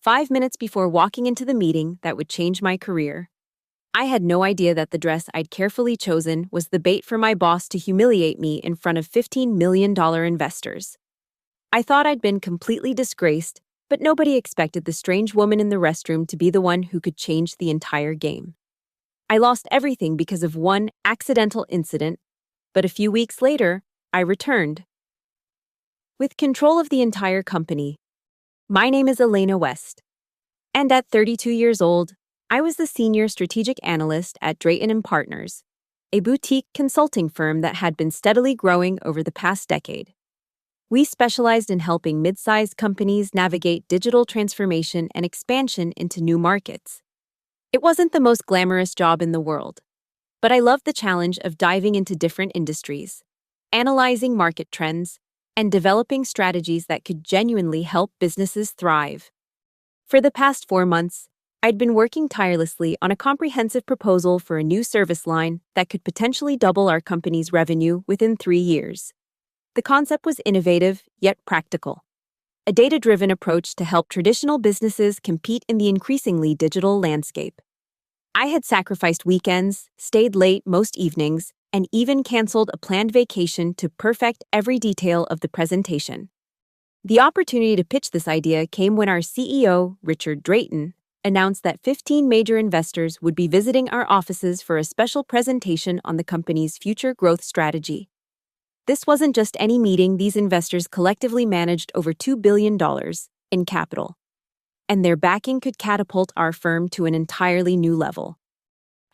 5 minutes before walking into the meeting that would change my career. I had no idea that the dress I'd carefully chosen was the bait for my boss to humiliate me in front of $15 million investors. I thought I'd been completely disgraced, but nobody expected the strange woman in the restroom to be the one who could change the entire game. I lost everything because of one accidental incident, but a few weeks later, I returned. With control of the entire company. My name is Elena West. And at 32 years old, I was the senior strategic analyst at Drayton & Partners, a boutique consulting firm that had been steadily growing over the past decade. We specialized in helping mid-sized companies navigate digital transformation and expansion into new markets. It wasn't the most glamorous job in the world, but I loved the challenge of diving into different industries, analyzing market trends, and developing strategies that could genuinely help businesses thrive. For the past 4 months, I'd been working tirelessly on a comprehensive proposal for a new service line that could potentially double our company's revenue within 3 years. The concept was innovative, yet practical. A data-driven approach to help traditional businesses compete in the increasingly digital landscape. I had sacrificed weekends, stayed late most evenings, and even canceled a planned vacation to perfect every detail of the presentation. The opportunity to pitch this idea came when our CEO, Richard Drayton, announced that 15 major investors would be visiting our offices for a special presentation on the company's future growth strategy. This wasn't just any meeting. These investors collectively managed over $2 billion in capital, and their backing could catapult our firm to an entirely new level.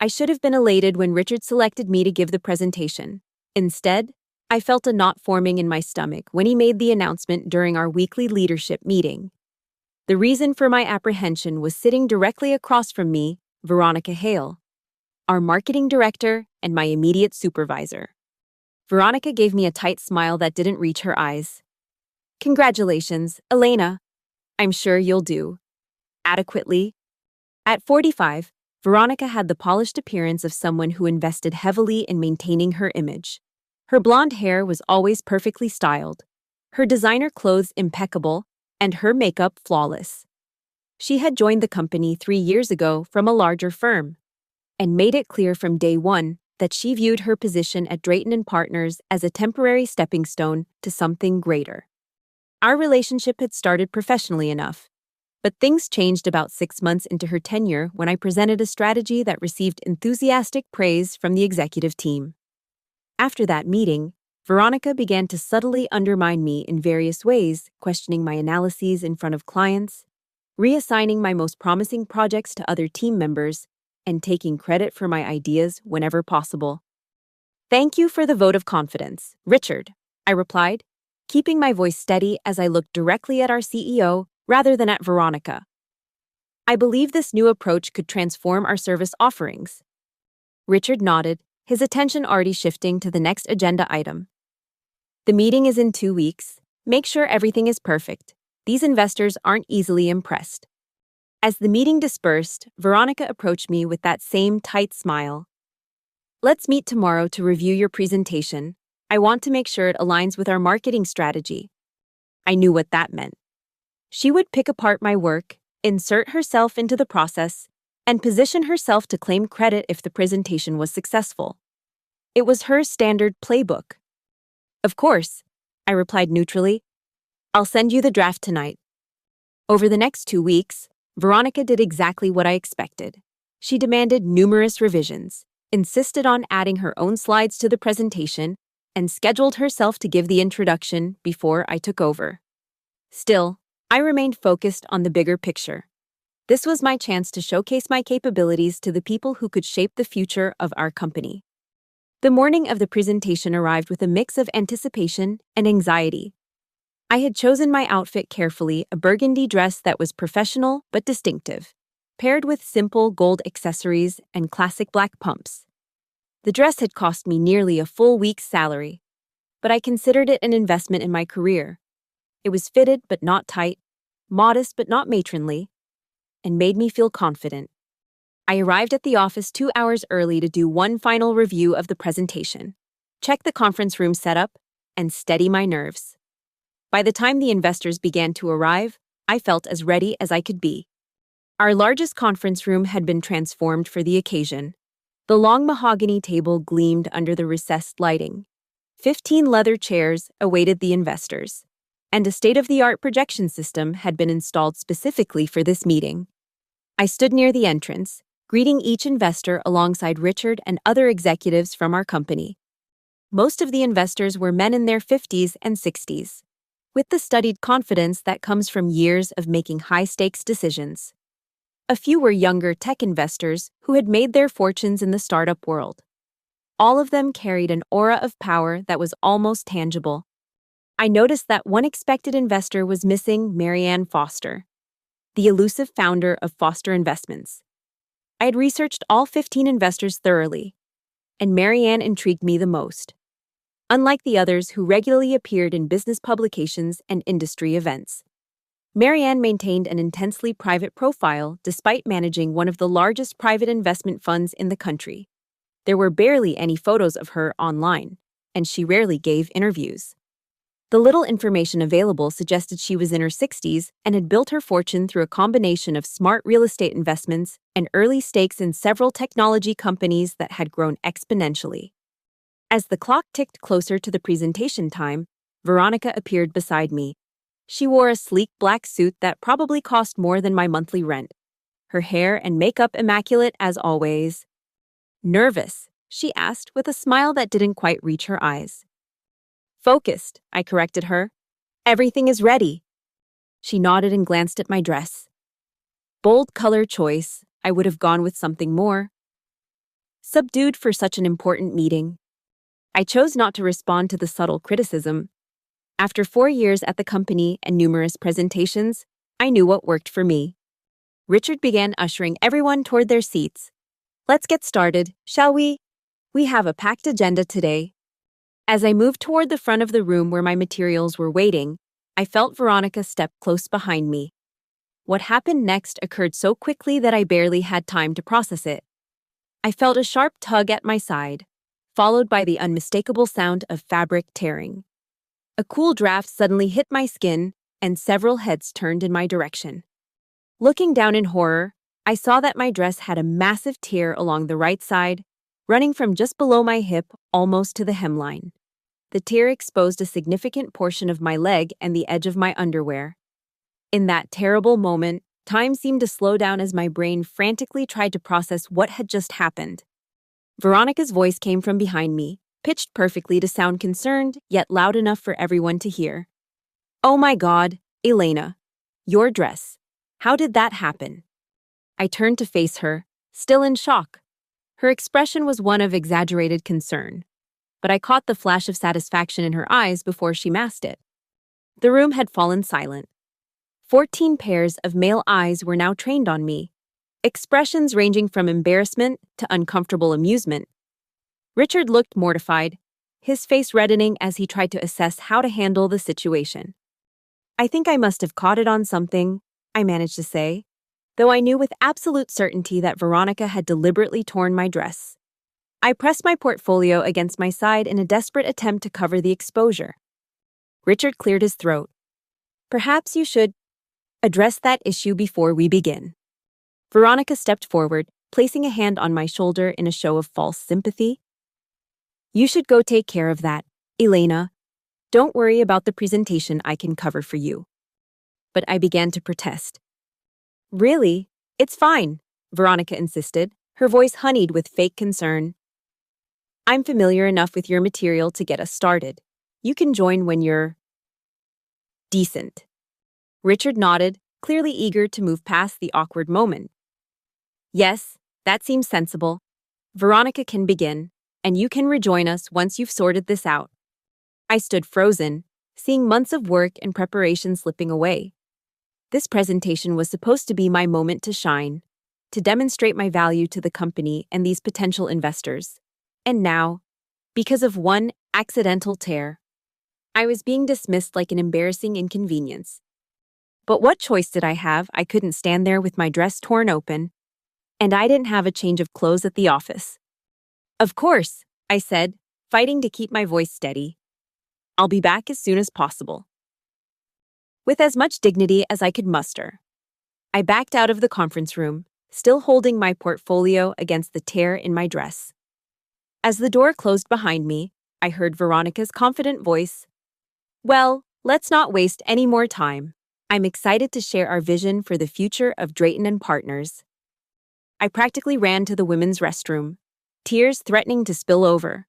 I should have been elated when Richard selected me to give the presentation. Instead, I felt a knot forming in my stomach when he made the announcement during our weekly leadership meeting. The reason for my apprehension was sitting directly across from me, Veronica Hale, our marketing director and my immediate supervisor. Veronica gave me a tight smile that didn't reach her eyes. "Congratulations, Elena. I'm sure you'll do adequately." At 45, Veronica had the polished appearance of someone who invested heavily in maintaining her image. Her blonde hair was always perfectly styled, her designer clothes impeccable, and her makeup flawless. She had joined the company 3 years ago from a larger firm, and made it clear from day one that she viewed her position at Drayton & Partners as a temporary stepping stone to something greater. Our relationship had started professionally enough, but things changed about 6 months into her tenure when I presented a strategy that received enthusiastic praise from the executive team. After that meeting, Veronica began to subtly undermine me in various ways, questioning my analyses in front of clients, reassigning my most promising projects to other team members, and taking credit for my ideas whenever possible. "Thank you for the vote of confidence, Richard," I replied, keeping my voice steady as I looked directly at our CEO rather than at Veronica. "I believe this new approach could transform our service offerings." Richard nodded, his attention already shifting to the next agenda item. "The meeting is in 2 weeks. Make sure everything is perfect. These investors aren't easily impressed." As the meeting dispersed, Veronica approached me with that same tight smile. "Let's meet tomorrow to review your presentation. I want to make sure it aligns with our marketing strategy." I knew what that meant. She would pick apart my work, insert herself into the process, and position herself to claim credit if the presentation was successful. It was her standard playbook. "Of course," I replied neutrally. "I'll send you the draft tonight." Over the next 2 weeks, Veronica did exactly what I expected. She demanded numerous revisions, insisted on adding her own slides to the presentation, and scheduled herself to give the introduction before I took over. Still, I remained focused on the bigger picture. This was my chance to showcase my capabilities to the people who could shape the future of our company. The morning of the presentation arrived with a mix of anticipation and anxiety. I had chosen my outfit carefully, a burgundy dress that was professional but distinctive, paired with simple gold accessories and classic black pumps. The dress had cost me nearly a full week's salary, but I considered it an investment in my career. It was fitted but not tight, modest but not matronly, and made me feel confident. I arrived at the office 2 hours early to do one final review of the presentation, check the conference room setup, and steady my nerves. By the time the investors began to arrive, I felt as ready as I could be. Our largest conference room had been transformed for the occasion. The long mahogany table gleamed under the recessed lighting. 15 leather chairs awaited the investors, and a state-of-the-art projection system had been installed specifically for this meeting. I stood near the entrance, greeting each investor alongside Richard and other executives from our company. Most of the investors were men in their 50s and 60s, with the studied confidence that comes from years of making high-stakes decisions. A few were younger tech investors who had made their fortunes in the startup world. All of them carried an aura of power that was almost tangible. I noticed that one expected investor was missing: Marianne Foster, the elusive founder of Foster Investments. I had researched all 15 investors thoroughly, and Marianne intrigued me the most. Unlike the others who regularly appeared in business publications and industry events, Marianne maintained an intensely private profile despite managing one of the largest private investment funds in the country. There were barely any photos of her online, and she rarely gave interviews. The little information available suggested she was in her 60s and had built her fortune through a combination of smart real estate investments and early stakes in several technology companies that had grown exponentially. As the clock ticked closer to the presentation time, Veronica appeared beside me. She wore a sleek black suit that probably cost more than my monthly rent. Her hair and makeup immaculate as always. "Nervous?" she asked with a smile that didn't quite reach her eyes. "Focused," I corrected her. "Everything is ready." She nodded and glanced at my dress. Bold color choice. I would have gone with something more subdued for such an important meeting. I chose not to respond to the subtle criticism. After 4 years at the company and numerous presentations, I knew what worked for me. Richard began ushering everyone toward their seats. "Let's get started, shall we? We have a packed agenda today." As I moved toward the front of the room where my materials were waiting, I felt Veronica step close behind me. What happened next occurred so quickly that I barely had time to process it. I felt a sharp tug at my side, followed by the unmistakable sound of fabric tearing. A cool draft suddenly hit my skin, and several heads turned in my direction. Looking down in horror, I saw that my dress had a massive tear along the right side, running from just below my hip almost to the hemline. The tear exposed a significant portion of my leg and the edge of my underwear. In that terrible moment, time seemed to slow down as my brain frantically tried to process what had just happened. Veronica's voice came from behind me, pitched perfectly to sound concerned, yet loud enough for everyone to hear. "Oh my God, Elena. Your dress. How did that happen?" I turned to face her, still in shock. Her expression was one of exaggerated concern, but I caught the flash of satisfaction in her eyes before she masked it. The room had fallen silent. 14 pairs of male eyes were now trained on me, expressions ranging from embarrassment to uncomfortable amusement. Richard looked mortified, his face reddening as he tried to assess how to handle the situation. "I think I must have caught it on something," I managed to say, though I knew with absolute certainty that Veronica had deliberately torn my dress. I pressed my portfolio against my side in a desperate attempt to cover the exposure. Richard cleared his throat. "Perhaps you should address that issue before we begin." Veronica stepped forward, placing a hand on my shoulder in a show of false sympathy. "You should go take care of that, Elena. Don't worry about the presentation, I can cover for you." But I began to protest. "Really? It's fine," Veronica insisted, her voice honeyed with fake concern. "I'm familiar enough with your material to get us started. You can join when you're decent." Richard nodded, clearly eager to move past the awkward moment. "Yes, that seems sensible. Veronica can begin, and you can rejoin us once you've sorted this out." I stood frozen, seeing months of work and preparation slipping away. This presentation was supposed to be my moment to shine, to demonstrate my value to the company and these potential investors. And now, because of one accidental tear, I was being dismissed like an embarrassing inconvenience. But what choice did I have? I couldn't stand there with my dress torn open, and I didn't have a change of clothes at the office. "Of course," I said, fighting to keep my voice steady. "I'll be back as soon as possible." with as much dignity as I could muster. I backed out of the conference room, still holding my portfolio against the tear in my dress. As the door closed behind me, I heard Veronica's confident voice. Well, let's not waste any more time. I'm excited to share our vision for the future of Drayton and Partners. I practically ran to the women's restroom, tears threatening to spill over.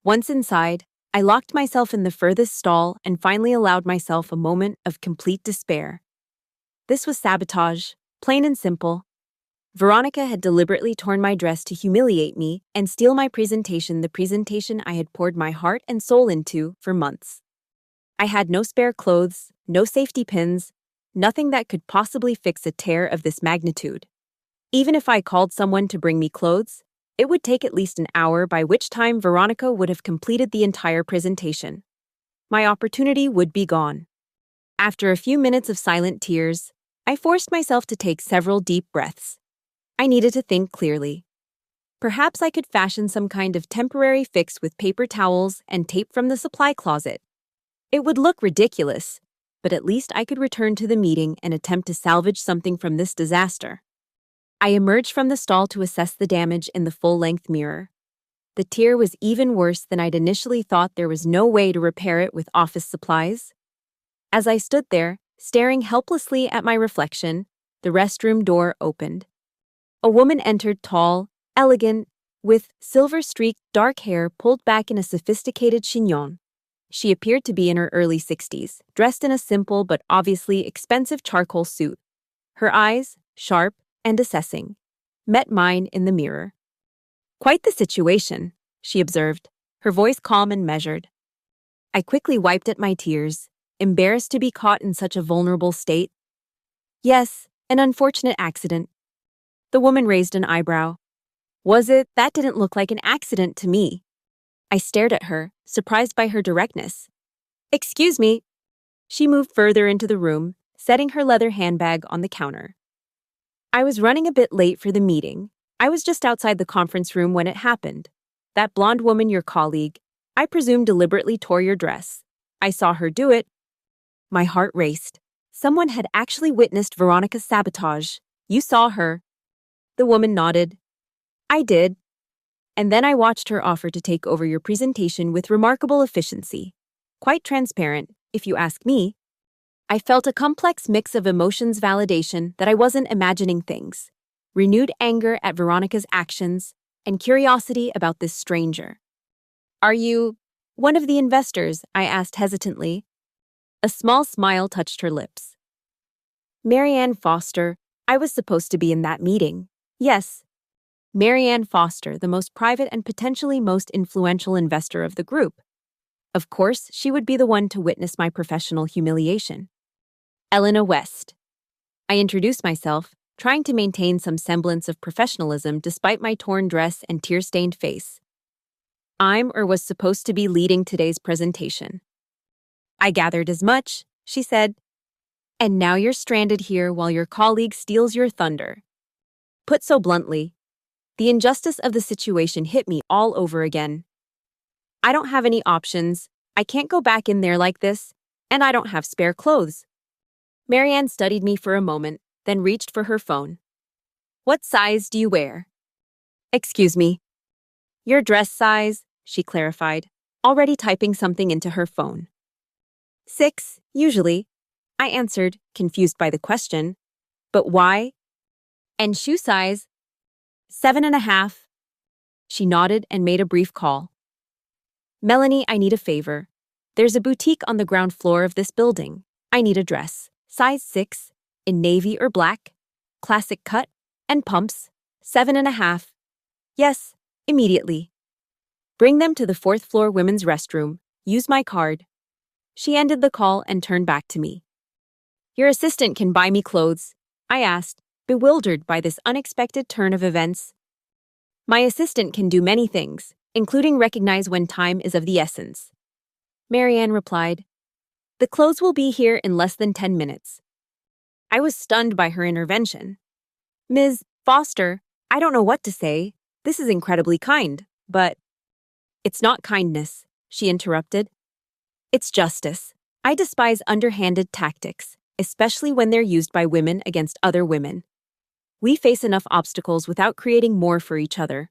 Once inside, I locked myself in the furthest stall and finally allowed myself a moment of complete despair. This was sabotage, plain and simple. Veronica had deliberately torn my dress to humiliate me and steal my presentation, the presentation I had poured my heart and soul into for months. I had no spare clothes, no safety pins, nothing that could possibly fix a tear of this magnitude. Even if I called someone to bring me clothes, it would take at least an hour, by which time Veronica would have completed the entire presentation. My opportunity would be gone. After a few minutes of silent tears, I forced myself to take several deep breaths. I needed to think clearly. Perhaps I could fashion some kind of temporary fix with paper towels and tape from the supply closet. It would look ridiculous, but at least I could return to the meeting and attempt to salvage something from this disaster. I emerged from the stall to assess the damage in the full-length mirror. The tear was even worse than I'd initially thought. There was no way to repair it with office supplies. As I stood there, staring helplessly at my reflection, the restroom door opened. A woman entered, tall, elegant, with silver-streaked dark hair pulled back in a sophisticated chignon. She appeared to be in her early 60s, dressed in a simple but obviously expensive charcoal suit. Her eyes, sharp and assessing, met mine in the mirror. "Quite the situation," she observed, her voice calm and measured. I quickly wiped at my tears, embarrassed to be caught in such a vulnerable state. "Yes, an unfortunate accident." The woman raised an eyebrow. "Was it? That didn't look like an accident to me." I stared at her, surprised by her directness. "Excuse me." She moved further into the room, setting her leather handbag on the counter. "I was running a bit late for the meeting. I was just outside the conference room when it happened. That blonde woman, your colleague, I presume deliberately tore your dress. I saw her do it." My heart raced. Someone had actually witnessed Veronica's sabotage. "You saw her?" The woman nodded. "I did. And then I watched her offer to take over your presentation with remarkable efficiency. Quite transparent, if you ask me." I felt a complex mix of emotions, validation that I wasn't imagining things, renewed anger at Veronica's actions, and curiosity about this stranger. "Are you one of the investors?" I asked hesitantly. A small smile touched her lips. "Marianne Foster, I was supposed to be in that meeting. Yes." Marianne Foster, the most private and potentially most influential investor of the group. Of course, she would be the one to witness my professional humiliation. "Elena West." I introduced myself, trying to maintain some semblance of professionalism despite my torn dress and tear-stained face. "I'm or was supposed to be leading today's presentation." "I gathered as much," she said. "And now you're stranded here while your colleague steals your thunder." Put so bluntly, the injustice of the situation hit me all over again. I don't have any options, I can't go back in there like this, and I don't have spare clothes. Marianne studied me for a moment, then reached for her phone. "What size do you wear?" "Excuse me." "Your dress size," she clarified, already typing something into her phone. "6, usually," I answered, confused by the question. "But why?" "And shoe size?" 7.5. She nodded and made a brief call. "Melanie, I need a favor. There's a boutique on the ground floor of this building. I need a dress. Size 6, in navy or black, classic cut, and pumps, 7.5. Yes, immediately. Bring them to the 4th floor women's restroom. Use my card." She ended the call and turned back to me. "Your assistant can buy me clothes," I asked, bewildered by this unexpected turn of events. "My assistant can do many things, including recognize when time is of the essence." Marianne replied, "The clothes will be here in less than 10 minutes. I was stunned by her intervention. "Ms. Foster, I don't know what to say. This is incredibly kind, but—" "It's not kindness," she interrupted. "It's justice. I despise underhanded tactics, especially when they're used by women against other women. We face enough obstacles without creating more for each other.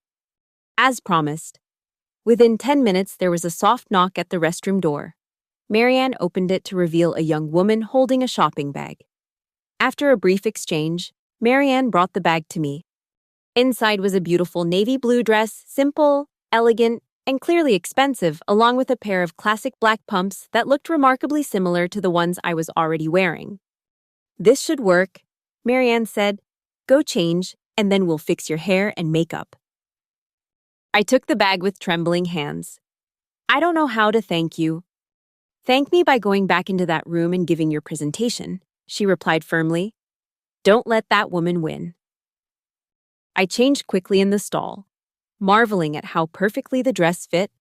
As promised, within 10 minutes there was a soft knock at the restroom door. Marianne opened it to reveal a young woman holding a shopping bag. After a brief exchange, Marianne brought the bag to me. Inside was a beautiful navy blue dress, simple, elegant, and clearly expensive, along with a pair of classic black pumps that looked remarkably similar to the ones I was already wearing. "This should work," Marianne said. "Go change, and then we'll fix your hair and makeup." I took the bag with trembling hands. "I don't know how to thank you." "Thank me by going back into that room and giving your presentation," she replied firmly. "Don't let that woman win." I changed quickly in the stall, marveling at how perfectly the dress fit.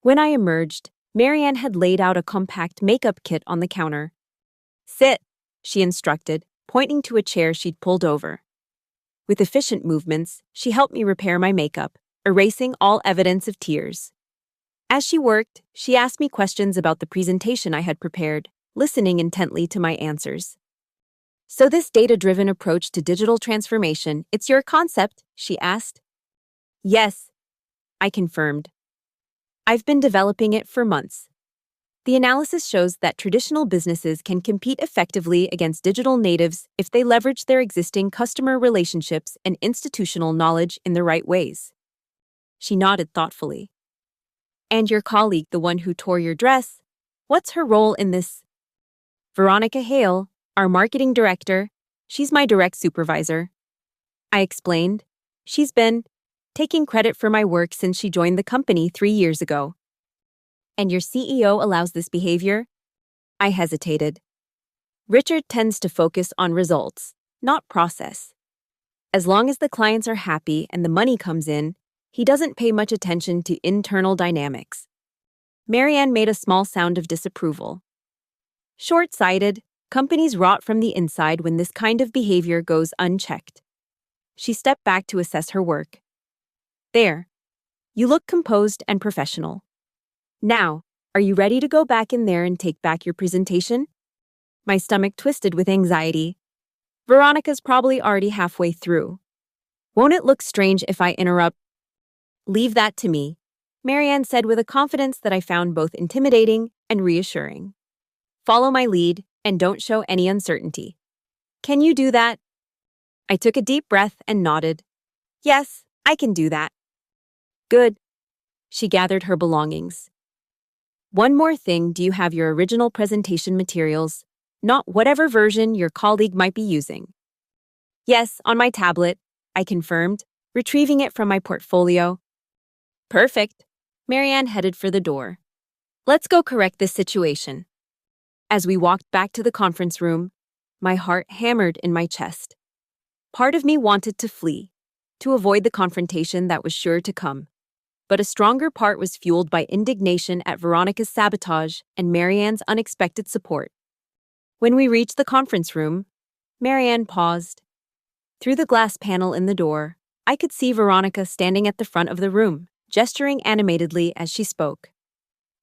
When I emerged, Marianne had laid out a compact makeup kit on the counter. "Sit," she instructed, pointing to a chair she'd pulled over. With efficient movements, she helped me repair my makeup, erasing all evidence of tears. As she worked, she asked me questions about the presentation I had prepared, listening intently to my answers. "So this data-driven approach to digital transformation, it's your concept?" she asked. "Yes," I confirmed. "I've been developing it for months. The analysis shows that traditional businesses can compete effectively against digital natives if they leverage their existing customer relationships and institutional knowledge in the right ways." She nodded thoughtfully. "And your colleague, the one who tore your dress, what's her role in this?" "Veronica Hale, our marketing director. She's my direct supervisor." I explained. "She's been taking credit for my work since she joined the company 3 years ago." "And your CEO allows this behavior?" I hesitated. "Richard tends to focus on results, not process. As long as the clients are happy and the money comes in, he doesn't pay much attention to internal dynamics." Marianne made a small sound of disapproval. "Short-sighted, companies rot from the inside when this kind of behavior goes unchecked." She stepped back to assess her work. "There. You look composed and professional. Now, are you ready to go back in there and take back your presentation?" My stomach twisted with anxiety. Veronica's probably already halfway through. Won't it look strange if I interrupt? "Leave that to me," Marianne said with a confidence that I found both intimidating and reassuring. "Follow my lead and don't show any uncertainty." "Can you do that?" I took a deep breath and nodded. "Yes, I can do that." "Good." She gathered her belongings. "One more thing, do you have your original presentation materials, not whatever version your colleague might be using?" "Yes, on my tablet," I confirmed, retrieving it from my portfolio. "Perfect." Marianne headed for the door. "Let's go correct this situation." As we walked back to the conference room, my heart hammered in my chest. Part of me wanted to flee, to avoid the confrontation that was sure to come. But a stronger part was fueled by indignation at Veronica's sabotage and Marianne's unexpected support. When we reached the conference room, Marianne paused. Through the glass panel in the door, I could see Veronica standing at the front of the room, gesturing animatedly as she spoke.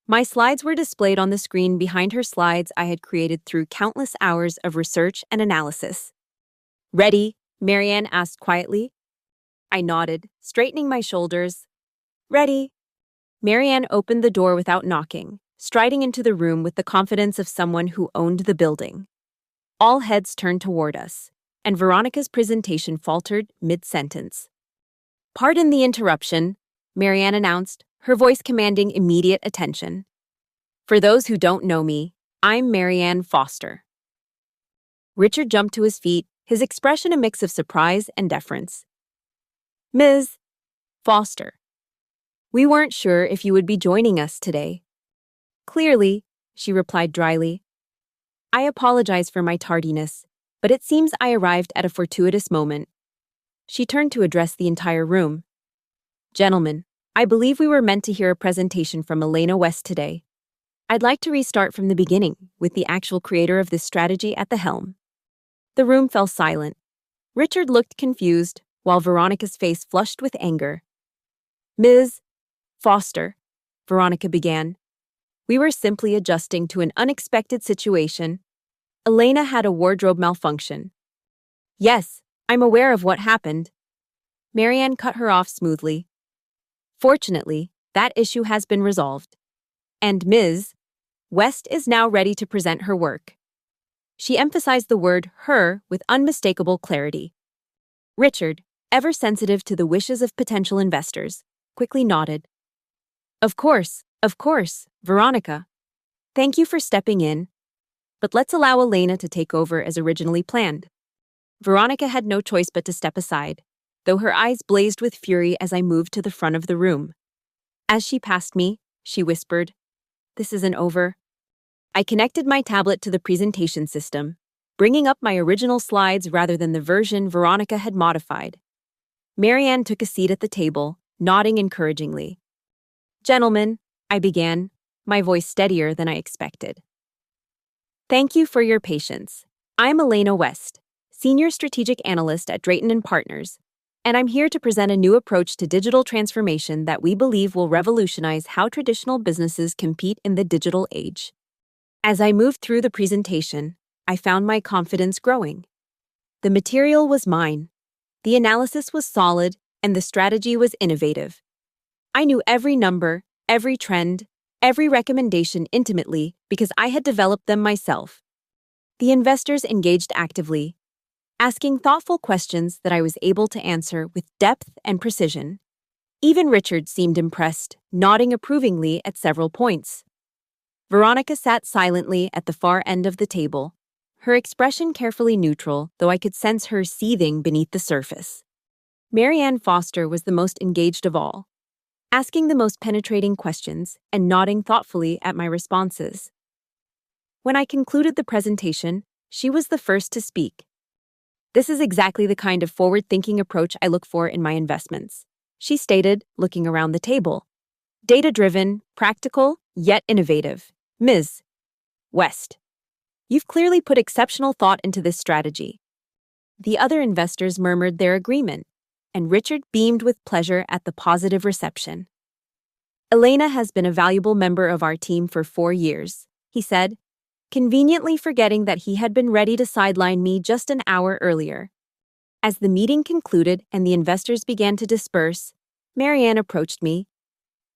My slides were displayed on the screen behind her slides I had created through countless hours of research and analysis. "Ready?" Marianne asked quietly. I nodded, straightening my shoulders. "Ready." Marianne opened the door without knocking, striding into the room with the confidence of someone who owned the building. All heads turned toward us, and Veronica's presentation faltered mid-sentence. "Pardon the interruption," Marianne announced, her voice commanding immediate attention. "For those who don't know me, I'm Marianne Foster." Richard jumped to his feet, his expression a mix of surprise and deference. "Ms. Foster, we weren't sure if you would be joining us today." "Clearly," she replied dryly. "I apologize for my tardiness, but it seems I arrived at a fortuitous moment." She turned to address the entire room. "Gentlemen, I believe we were meant to hear a presentation from Elena West today. I'd like to restart from the beginning, with the actual creator of this strategy at the helm." The room fell silent. Richard looked confused, while Veronica's face flushed with anger. "Ms. Foster," Veronica began. We were simply adjusting to an unexpected situation. Elena had a wardrobe malfunction. Yes, I'm aware of what happened. Marianne cut her off smoothly. Fortunately, that issue has been resolved. And Ms. West is now ready to present her work. She emphasized the word her with unmistakable clarity. Richard, ever sensitive to the wishes of potential investors, quickly nodded. Of course, Veronica. Thank you for stepping in, but let's allow Elena to take over as originally planned. Veronica had no choice but to step aside, though her eyes blazed with fury as I moved to the front of the room. As she passed me, she whispered, "This isn't over." I connected my tablet to the presentation system, bringing up my original slides rather than the version Veronica had modified. Marianne took a seat at the table, nodding encouragingly. "Gentlemen," I began, my voice steadier than I expected. "Thank you for your patience. I'm Elena West, Senior Strategic Analyst at Drayton & Partners, and I'm here to present a new approach to digital transformation that we believe will revolutionize how traditional businesses compete in the digital age." As I moved through the presentation, I found my confidence growing. The material was mine, the analysis was solid, and the strategy was innovative. I knew every number, every trend, every recommendation intimately because I had developed them myself. The investors engaged actively, asking thoughtful questions that I was able to answer with depth and precision. Even Richard seemed impressed, nodding approvingly at several points. Veronica sat silently at the far end of the table, her expression carefully neutral, though I could sense her seething beneath the surface. Marianne Foster was the most engaged of all, asking the most penetrating questions and nodding thoughtfully at my responses. When I concluded the presentation, she was the first to speak. "This is exactly the kind of forward-thinking approach I look for in my investments," she stated, looking around the table. "Data-driven, practical, yet innovative. Ms. West, you've clearly put exceptional thought into this strategy." The other investors murmured their agreement, and Richard beamed with pleasure at the positive reception. "Elena has been a valuable member of our team for 4 years," he said, conveniently forgetting that he had been ready to sideline me just an hour earlier. As the meeting concluded and the investors began to disperse, Marianne approached me.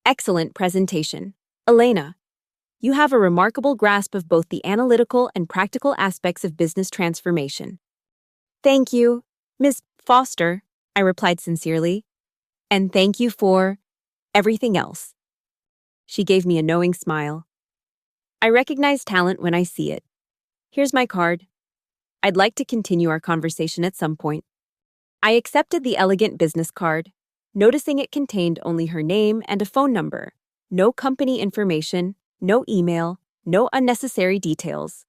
"Excellent presentation, Elena. You have a remarkable grasp of both the analytical and practical aspects of business transformation." "Thank you, Ms. Foster," I replied sincerely. "And thank you for everything else." She gave me a knowing smile. "I recognize talent when I see it. Here's my card. I'd like to continue our conversation at some point." I accepted the elegant business card, noticing it contained only her name and a phone number, no company information, no email, no unnecessary details.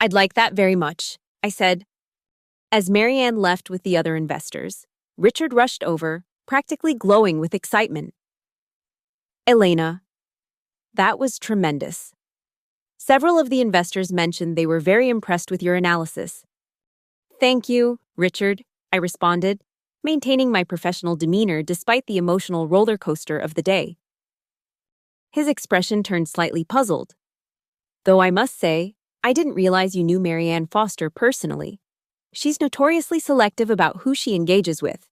"I'd like that very much," I said. As Marianne left with the other investors, Richard rushed over, practically glowing with excitement. "Elena, that was tremendous. Several of the investors mentioned they were very impressed with your analysis." "Thank you, Richard," I responded, maintaining my professional demeanor despite the emotional roller coaster of the day. His expression turned slightly puzzled. "Though I must say, I didn't realize you knew Marianne Foster personally. She's notoriously selective about who she engages with."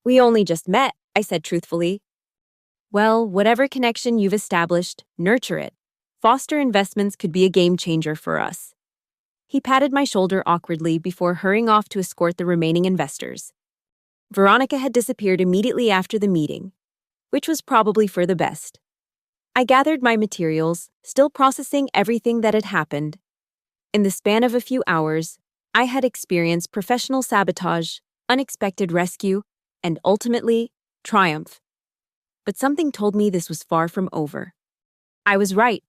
"We only just met," I said truthfully. "Well, whatever connection you've established, nurture it. Foster Investments could be a game changer for us." He patted my shoulder awkwardly before hurrying off to escort the remaining investors. Veronica had disappeared immediately after the meeting, which was probably for the best. I gathered my materials, still processing everything that had happened. In the span of a few hours, I had experienced professional sabotage, unexpected rescue, and ultimately, triumph. But something told me this was far from over. I was right.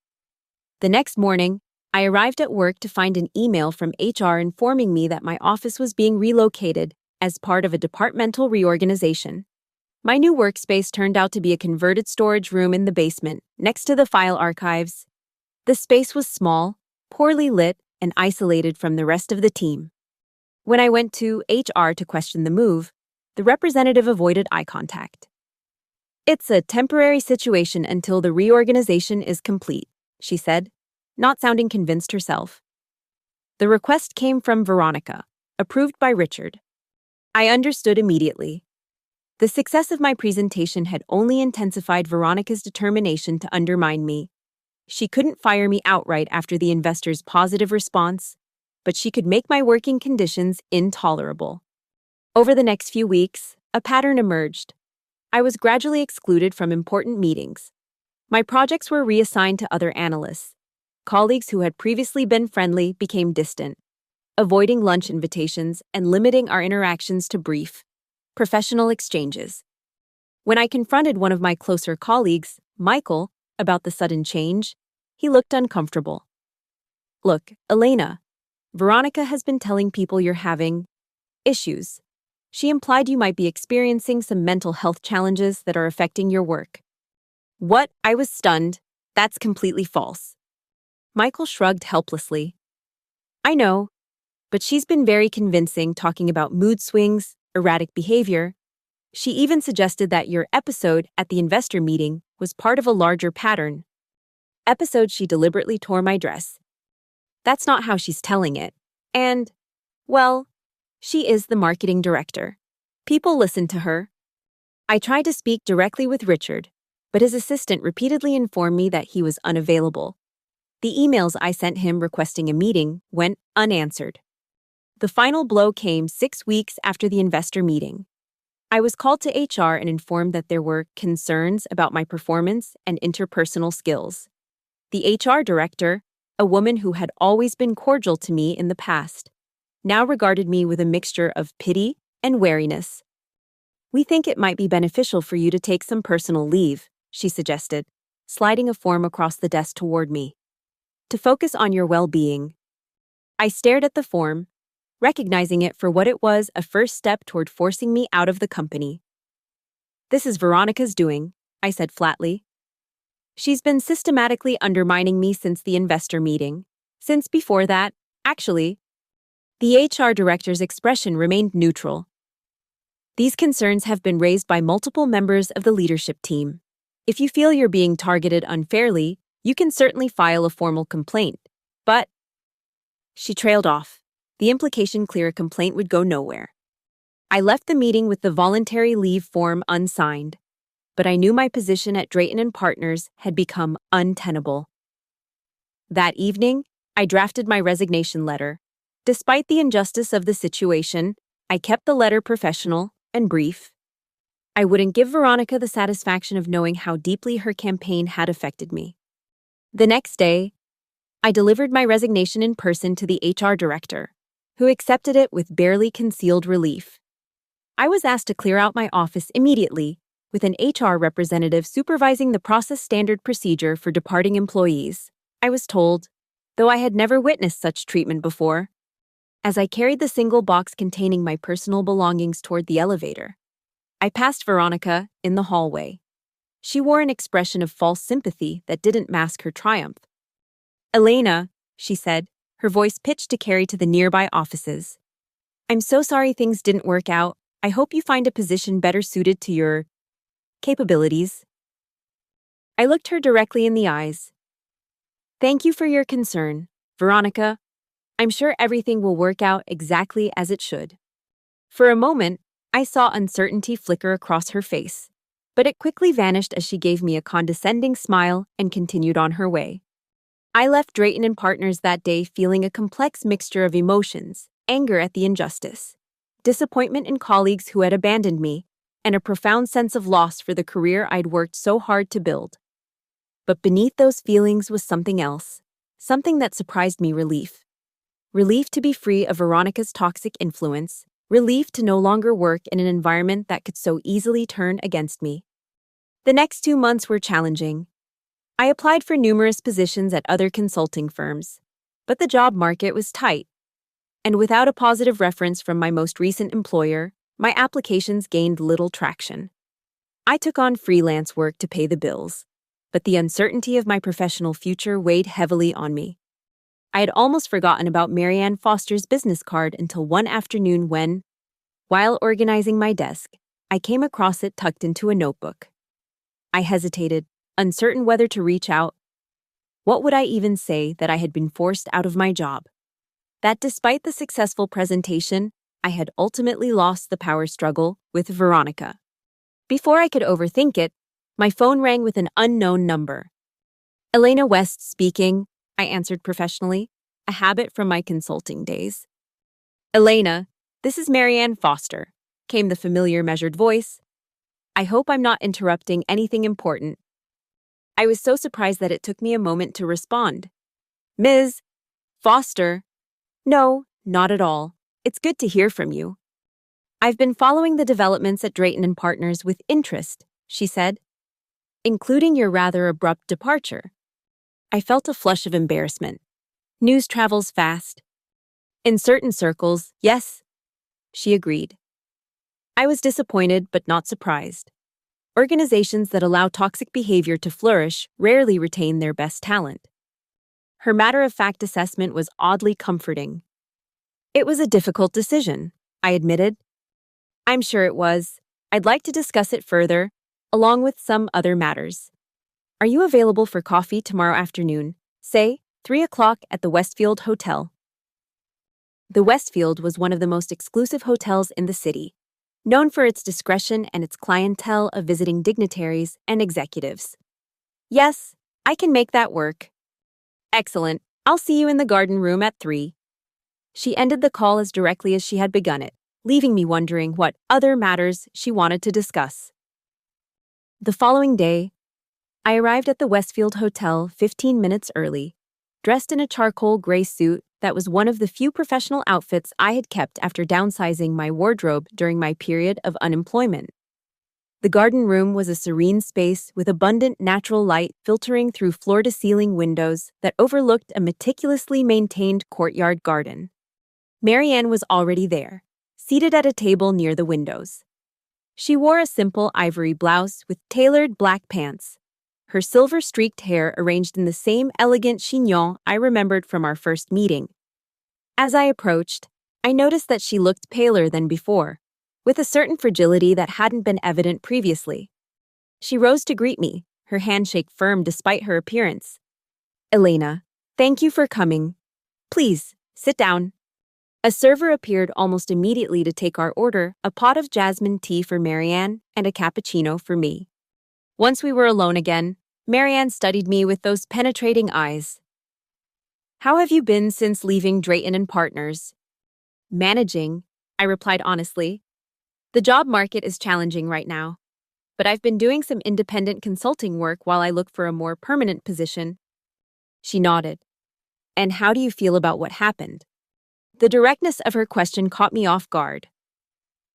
The next morning, I arrived at work to find an email from HR informing me that my office was being relocated as part of a departmental reorganization. My new workspace turned out to be a converted storage room in the basement, next to the file archives. The space was small, poorly lit, and isolated from the rest of the team. When I went to HR to question the move, the representative avoided eye contact. It's a temporary situation until the reorganization is complete, she said, not sounding convinced herself. The request came from Veronica, approved by Richard. I understood immediately. The success of my presentation had only intensified Veronica's determination to undermine me. She couldn't fire me outright after the investor's positive response, but she could make my working conditions intolerable. Over the next few weeks, a pattern emerged. I was gradually excluded from important meetings. My projects were reassigned to other analysts. Colleagues who had previously been friendly became distant, avoiding lunch invitations and limiting our interactions to brief, professional exchanges. When I confronted one of my closer colleagues, Michael, about the sudden change, he looked uncomfortable. Look, Elena, Veronica has been telling people you're having issues. She implied you might be experiencing some mental health challenges that are affecting your work. What? I was stunned. That's completely false. Michael shrugged helplessly. I know, but she's been very convincing talking about mood swings, erratic behavior. She even suggested that your episode at the investor meeting was part of a larger pattern. Episode she deliberately tore my dress. That's not how she's telling it. And, well, she is the marketing director. People listen to her. I tried to speak directly with Richard, but his assistant repeatedly informed me that he was unavailable. The emails I sent him requesting a meeting went unanswered. The final blow came 6 weeks after the investor meeting. I was called to HR and informed that there were concerns about my performance and interpersonal skills. The HR director, a woman who had always been cordial to me in the past, now regarded me with a mixture of pity and wariness. We think it might be beneficial for you to take some personal leave, she suggested, sliding a form across the desk toward me. To focus on your well-being. I stared at the form, recognizing it for what it was, a first step toward forcing me out of the company. This is Veronica's doing, I said flatly. She's been systematically undermining me since the investor meeting. Since before that, actually. The HR director's expression remained neutral. These concerns have been raised by multiple members of the leadership team. If you feel you're being targeted unfairly, you can certainly file a formal complaint. But she trailed off. The implication clear: a complaint would go nowhere. I left the meeting with the voluntary leave form unsigned, but I knew my position at Drayton & Partners had become untenable. That evening, I drafted my resignation letter. Despite the injustice of the situation, I kept the letter professional and brief. I wouldn't give Veronica the satisfaction of knowing how deeply her campaign had affected me. The next day, I delivered my resignation in person to the HR director, who accepted it with barely concealed relief. I was asked to clear out my office immediately, with an HR representative supervising the process standard procedure for departing employees, I was told, though I had never witnessed such treatment before. As I carried the single box containing my personal belongings toward the elevator, I passed Veronica in the hallway. She wore an expression of false sympathy that didn't mask her triumph. Elena, she said, her voice pitched to carry to the nearby offices. I'm so sorry things didn't work out. I hope you find a position better suited to your capabilities. I looked her directly in the eyes. Thank you for your concern, Veronica. I'm sure everything will work out exactly as it should. For a moment, I saw uncertainty flicker across her face, but it quickly vanished as she gave me a condescending smile and continued on her way. I left Drayton & Partners that day feeling a complex mixture of emotions: anger at the injustice, disappointment in colleagues who had abandoned me, and a profound sense of loss for the career I'd worked so hard to build. But beneath those feelings was something else, something that surprised me: relief. Relief to be free of Veronica's toxic influence, relief to no longer work in an environment that could so easily turn against me. The next 2 months were challenging. I applied for numerous positions at other consulting firms, but the job market was tight. And without a positive reference from my most recent employer, my applications gained little traction. I took on freelance work to pay the bills, but the uncertainty of my professional future weighed heavily on me. I had almost forgotten about Marianne Foster's business card until one afternoon when, while organizing my desk, I came across it tucked into a notebook. I hesitated, uncertain whether to reach out. What would I even say that I had been forced out of my job? That despite the successful presentation, I had ultimately lost the power struggle with Veronica. Before I could overthink it, my phone rang with an unknown number. Elena West speaking, I answered professionally, a habit from my consulting days. Elena, this is Marianne Foster, came the familiar measured voice. I hope I'm not interrupting anything important. I was so surprised that it took me a moment to respond. Ms. Foster? No, not at all. It's good to hear from you. I've been following the developments at Drayton & Partners with interest, she said, including your rather abrupt departure. I felt a flush of embarrassment. News travels fast. In certain circles, yes, she agreed. I was disappointed but not surprised. Organizations that allow toxic behavior to flourish rarely retain their best talent. Her matter-of-fact assessment was oddly comforting. It was a difficult decision, I admitted. I'm sure it was. I'd like to discuss it further, along with some other matters. Are you available for coffee tomorrow afternoon, say 3 o'clock at the Westfield Hotel? The Westfield was one of the most exclusive hotels in the city, known for its discretion and its clientele of visiting dignitaries and executives. Yes, I can make that work. Excellent. I'll see you in the garden room at 3. She ended the call as directly as she had begun it, leaving me wondering what other matters she wanted to discuss. The following day, I arrived at the Westfield Hotel 15 minutes early, dressed in a charcoal gray suit that was one of the few professional outfits I had kept after downsizing my wardrobe during my period of unemployment. The garden room was a serene space with abundant natural light filtering through floor-to-ceiling windows that overlooked a meticulously maintained courtyard garden. Marianne was already there, seated at a table near the windows. She wore a simple ivory blouse with tailored black pants, her silver-streaked hair arranged in the same elegant chignon I remembered from our first meeting. As I approached, I noticed that she looked paler than before, with a certain fragility that hadn't been evident previously. She rose to greet me, her handshake firm despite her appearance. Elena, thank you for coming. Please, sit down. A server appeared almost immediately to take our order, a pot of jasmine tea for Marianne and a cappuccino for me. Once we were alone again, Marianne studied me with those penetrating eyes. How have you been since leaving Drayton & Partners? Managing, I replied honestly. The job market is challenging right now, but I've been doing some independent consulting work while I look for a more permanent position. She nodded. And how do you feel about what happened? The directness of her question caught me off guard.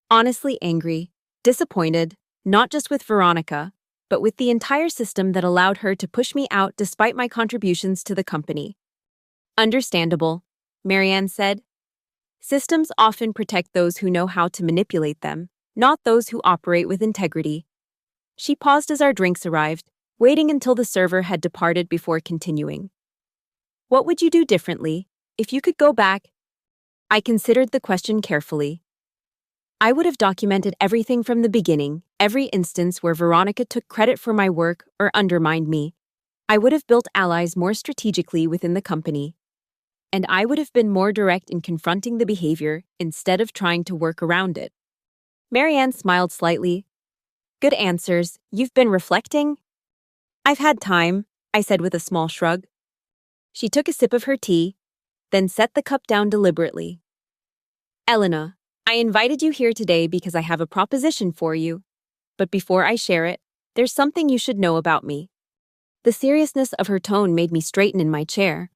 Honestly angry, disappointed, not just with Veronica, but with the entire system that allowed her to push me out despite my contributions to the company. Understandable, Marianne said. Systems often protect those who know how to manipulate them, not those who operate with integrity. She paused as our drinks arrived, waiting until the server had departed before continuing. What would you do differently if you could go back? I considered the question carefully. I would have documented everything from the beginning, every instance where Veronica took credit for my work or undermined me. I would have built allies more strategically within the company. And I would have been more direct in confronting the behavior instead of trying to work around it. Marianne smiled slightly. Good answers. You've been reflecting? I've had time, I said with a small shrug. She took a sip of her tea, then set the cup down deliberately. Elena, I invited you here today because I have a proposition for you. But before I share it, there's something you should know about me. The seriousness of her tone made me straighten in my chair.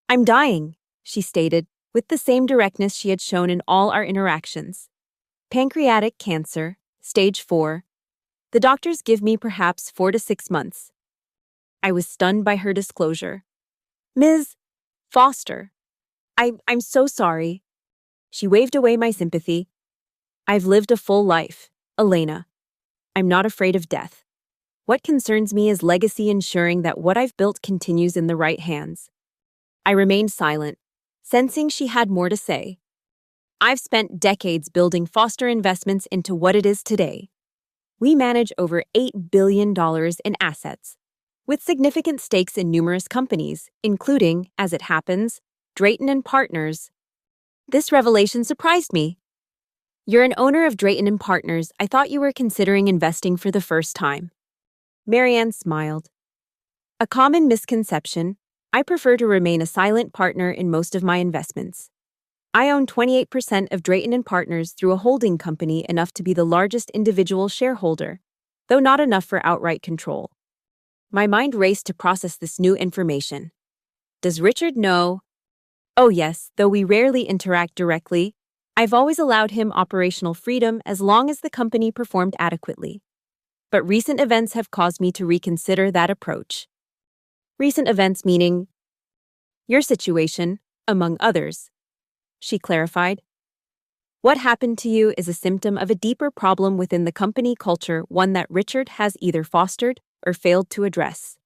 I'm dying, she stated, with the same directness she had shown in all our interactions. Pancreatic cancer, stage 4. The doctors give me perhaps 4 to 6 months. I was stunned by her disclosure. Ms. Foster, I'm so sorry. She waved away my sympathy. I've lived a full life, Elena. I'm not afraid of death. What concerns me is legacy ensuring that what I've built continues in the right hands. I remained silent, sensing she had more to say. I've spent decades building Foster Investments into what it is today. We manage over $8 billion in assets, with significant stakes in numerous companies, including, as it happens, Drayton and Partners. This revelation surprised me. You're an owner of Drayton and Partners. I thought you were considering investing for the first time. Marianne smiled. A common misconception. I prefer to remain a silent partner in most of my investments. I own 28% of Drayton and Partners through a holding company, enough to be the largest individual shareholder, though not enough for outright control. My mind raced to process this new information. Does Richard know? Oh yes, though we rarely interact directly, I've always allowed him operational freedom as long as the company performed adequately. But recent events have caused me to reconsider that approach. Recent events meaning your situation, among others. She clarified. What happened to you is a symptom of a deeper problem within the company culture, one that Richard has either fostered or failed to address.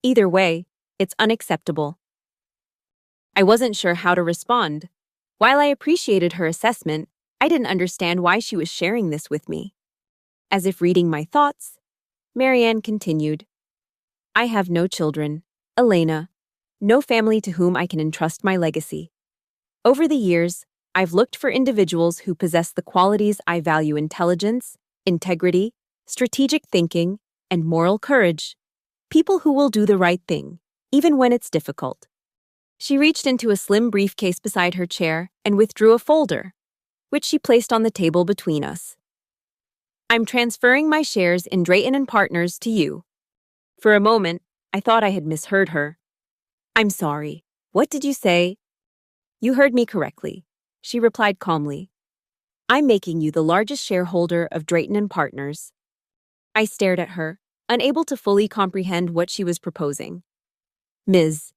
Either way, it's unacceptable. I wasn't sure how to respond. While I appreciated her assessment, I didn't understand why she was sharing this with me. As if reading my thoughts, Marianne continued. I have no children, Elena, no family to whom I can entrust my legacy. Over the years, I've looked for individuals who possess the qualities I value: intelligence, integrity, strategic thinking, and moral courage. People who will do the right thing, even when it's difficult. She reached into a slim briefcase beside her chair and withdrew a folder, which she placed on the table between us. I'm transferring my shares in Drayton and Partners to you. For a moment, I thought I had misheard her. I'm sorry. What did you say? You heard me correctly, she replied calmly. I'm making you the largest shareholder of Drayton and Partners. I stared at her, unable to fully comprehend what she was proposing. Ms.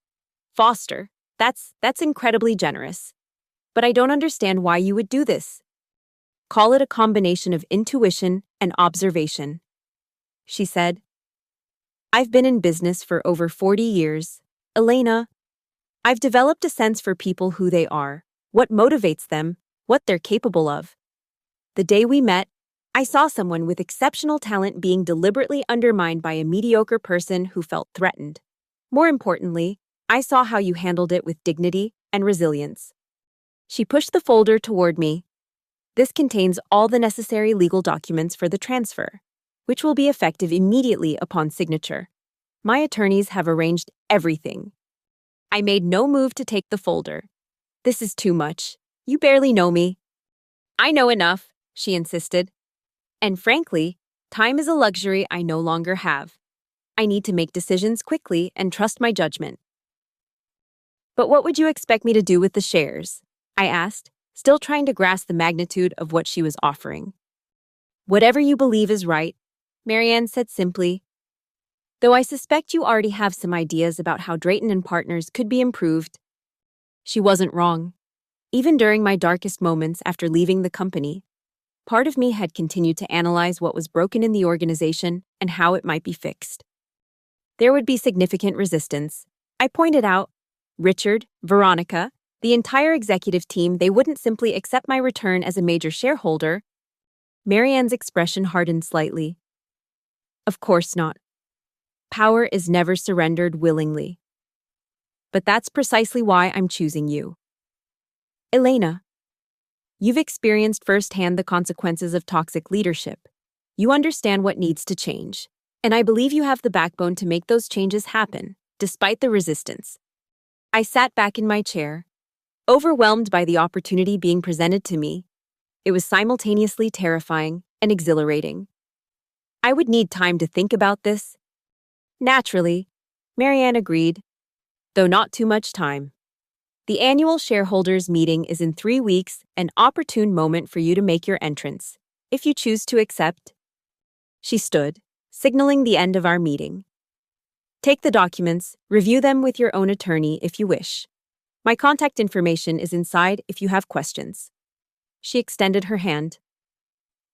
Foster, that's incredibly generous. But I don't understand why you would do this. Call it a combination of intuition and observation, she said. I've been in business for over 40 years, Elena. I've developed a sense for people, who they are, what motivates them, what they're capable of. The day we met, I saw someone with exceptional talent being deliberately undermined by a mediocre person who felt threatened. More importantly, I saw how you handled it with dignity and resilience. She pushed the folder toward me. This contains all the necessary legal documents for the transfer, which will be effective immediately upon signature. My attorneys have arranged everything. I made no move to take the folder. This is too much. You barely know me. I know enough, she insisted. And frankly, time is a luxury I no longer have. I need to make decisions quickly and trust my judgment. But what would you expect me to do with the shares? I asked, still trying to grasp the magnitude of what she was offering. Whatever you believe is right, Marianne said simply. Though I suspect you already have some ideas about how Drayton and Partners could be improved. She wasn't wrong. Even during my darkest moments after leaving the company, part of me had continued to analyze what was broken in the organization and how it might be fixed. There would be significant resistance. I pointed out, Richard, Veronica, the entire executive team, they wouldn't simply accept my return as a major shareholder. Marianne's expression hardened slightly. Of course not. Power is never surrendered willingly. But that's precisely why I'm choosing you. Elena, you've experienced firsthand the consequences of toxic leadership. You understand what needs to change, and I believe you have the backbone to make those changes happen, despite the resistance. I sat back in my chair, overwhelmed by the opportunity being presented to me. It was simultaneously terrifying and exhilarating. I would need time to think about this. Naturally, Marianne agreed, though not too much time. The annual shareholders meeting is in 3 weeks, an opportune moment for you to make your entrance, if you choose to accept. She stood, signaling the end of our meeting. Take the documents, review them with your own attorney if you wish. My contact information is inside if you have questions. She extended her hand.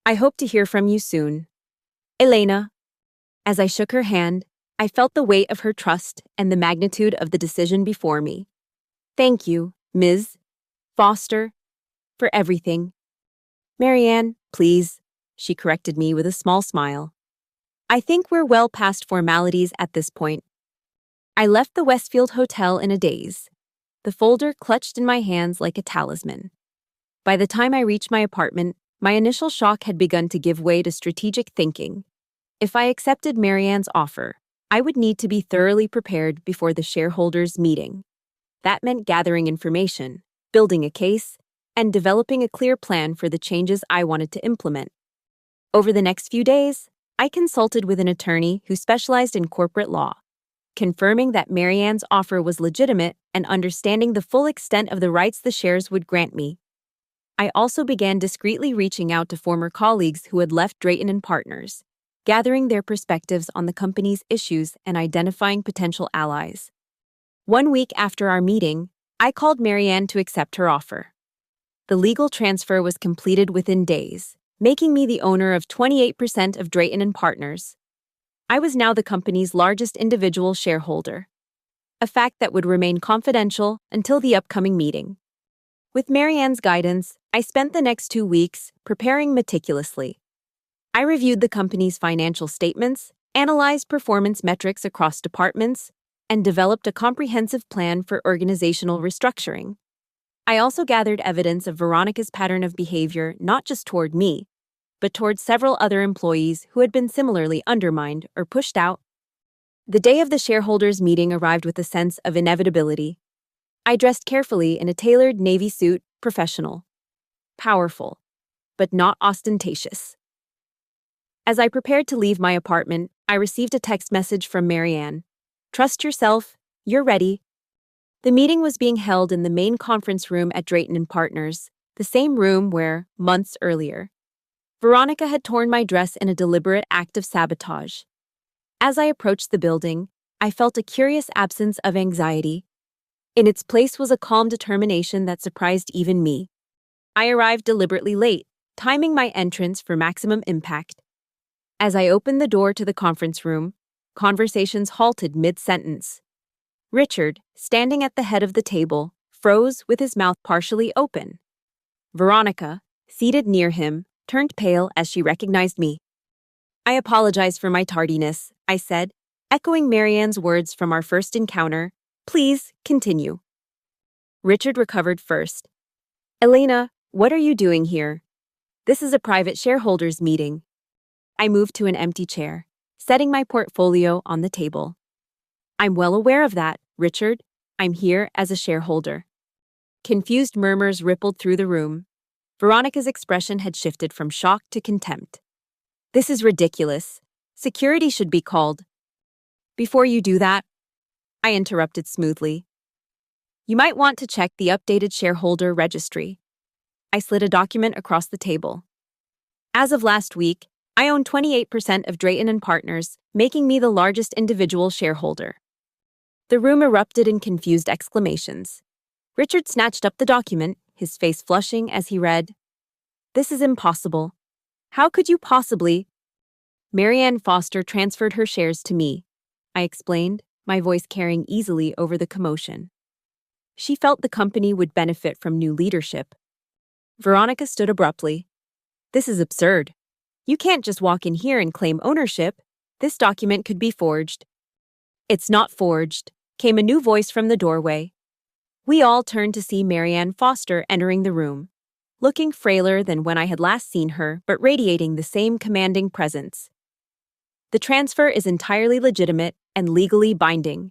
I hope to hear from you soon. Elena. As I shook her hand, I felt the weight of her trust and the magnitude of the decision before me. Thank you, Ms. Foster, for everything. Marianne, please, she corrected me with a small smile. I think we're well past formalities at this point. I left the Westfield Hotel in a daze, the folder clutched in my hands like a talisman. By the time I reached my apartment, my initial shock had begun to give way to strategic thinking. If I accepted Marianne's offer, I would need to be thoroughly prepared before the shareholders' meeting. That meant gathering information, building a case, and developing a clear plan for the changes I wanted to implement. Over the next few days, I consulted with an attorney who specialized in corporate law, confirming that Marianne's offer was legitimate and understanding the full extent of the rights the shares would grant me. I also began discreetly reaching out to former colleagues who had left Drayton & Partners, gathering their perspectives on the company's issues and identifying potential allies. 1 week after our meeting, I called Marianne to accept her offer. The legal transfer was completed within days, making me the owner of 28% of Drayton & Partners. I was now the company's largest individual shareholder, a fact that would remain confidential until the upcoming meeting. With Marianne's guidance, I spent the next 2 weeks preparing meticulously. I reviewed the company's financial statements, analyzed performance metrics across departments, and developed a comprehensive plan for organizational restructuring. I also gathered evidence of Veronica's pattern of behavior not just toward me, but toward several other employees who had been similarly undermined or pushed out. The day of the shareholders' meeting arrived with a sense of inevitability. I dressed carefully in a tailored navy suit, professional, powerful, but not ostentatious. As I prepared to leave my apartment, I received a text message from Marianne. Trust yourself, you're ready. The meeting was being held in the main conference room at Drayton & Partners, the same room where, months earlier, Veronica had torn my dress in a deliberate act of sabotage. As I approached the building, I felt a curious absence of anxiety. In its place was a calm determination that surprised even me. I arrived deliberately late, timing my entrance for maximum impact. As I opened the door to the conference room, conversations halted mid-sentence. Richard, standing at the head of the table, froze with his mouth partially open. Veronica, seated near him, turned pale as she recognized me. I apologize for my tardiness, I said, echoing Marianne's words from our first encounter. Please, continue. Richard recovered first. Elena, what are you doing here? This is a private shareholders meeting. I moved to an empty chair, setting my portfolio on the table. I'm well aware of that, Richard. I'm here as a shareholder. Confused murmurs rippled through the room. Veronica's expression had shifted from shock to contempt. This is ridiculous. Security should be called. Before you do that, I interrupted smoothly. You might want to check the updated shareholder registry. I slid a document across the table. As of last week, I own 28% of Drayton & Partners, making me the largest individual shareholder. The room erupted in confused exclamations. Richard snatched up the document, his face flushing as he read. This is impossible. How could you possibly? Marianne Foster transferred her shares to me, I explained, my voice carrying easily over the commotion. She felt the company would benefit from new leadership. Veronica stood abruptly. This is absurd. You can't just walk in here and claim ownership. This document could be forged. It's not forged, came a new voice from the doorway. We all turned to see Marianne Foster entering the room, looking frailer than when I had last seen her, but radiating the same commanding presence. The transfer is entirely legitimate and legally binding.